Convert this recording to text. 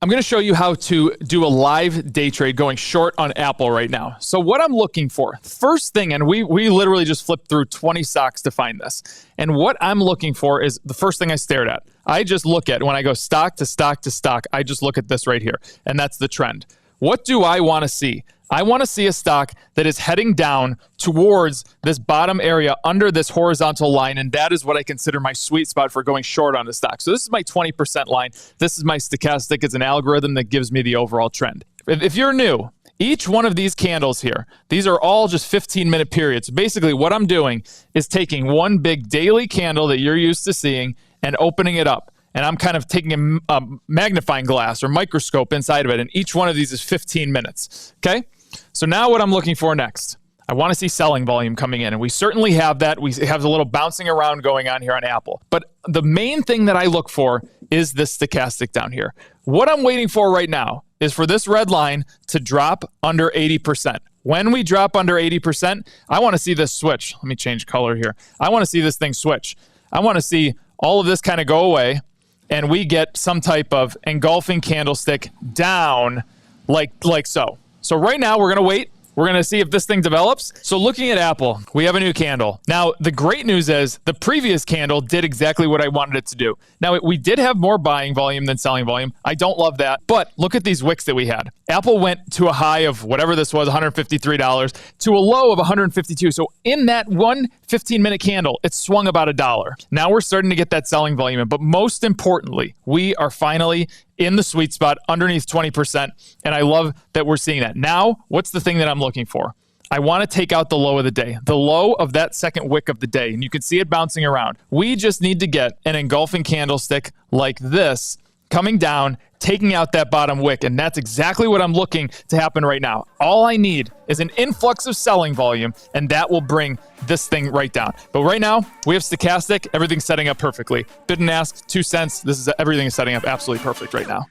I'm going to show you how to do a live day trade going short on Apple right now. So what I'm looking for, first thing, and we literally just flipped through 20 stocks to find this. And what I'm looking for is the first thing I stared at. I just look at, when I go stock to stock to stock, I just look at this right here. And that's the trend. What do I want to see? I want to see a stock that is heading down towards this bottom area under this horizontal line, and that is what I consider my sweet spot for going short on the stock. So this is my 20% line. This is my stochastic. It's an algorithm that gives me the overall trend. If you're new, each one of these candles here, these are all just 15-minute periods. Basically, what I'm doing is taking one big daily candle that you're used to seeing and opening it up. And I'm kind of taking a magnifying glass or microscope inside of it, and each one of these is 15 minutes, okay? So now what I'm looking for next, I want to see selling volume coming in, and we certainly have that. We have a little bouncing around going on here on Apple. But the main thing that I look for is this stochastic down here. What I'm waiting for right now is for this red line to drop under 80%. When we drop under 80%, I want to see this switch. Let me change color here. I want to see this thing switch. I want to see all of this kind of go away, and we get some type of engulfing candlestick down like so. So right now, we're going to wait. We're going to see if this thing develops. So looking at Apple, we have a new candle. Now, the great news is the previous candle did exactly what I wanted it to do. Now, we did have more buying volume than selling volume. I don't love that. But look at these wicks that we had. Apple went to a high of whatever this was, $153, to a low of $152. So in that one 15-minute candle, it swung about $1. Now we're starting to get that selling volume in. But most importantly, we are finally in the sweet spot underneath 20%. And I love that we're seeing that. Now, what's the thing that I'm looking for? I want to take out the low of the day, the low of that second wick of the day. And you can see it bouncing around. We just need to get an engulfing candlestick like this coming down, taking out that bottom wick. And that's exactly what I'm looking to happen right now. All I need is an influx of selling volume, and that will bring this thing right down. But right now, we have stochastic. Everything's setting up perfectly. Bid and ask, 2 cents. Everything is setting up absolutely perfect right now.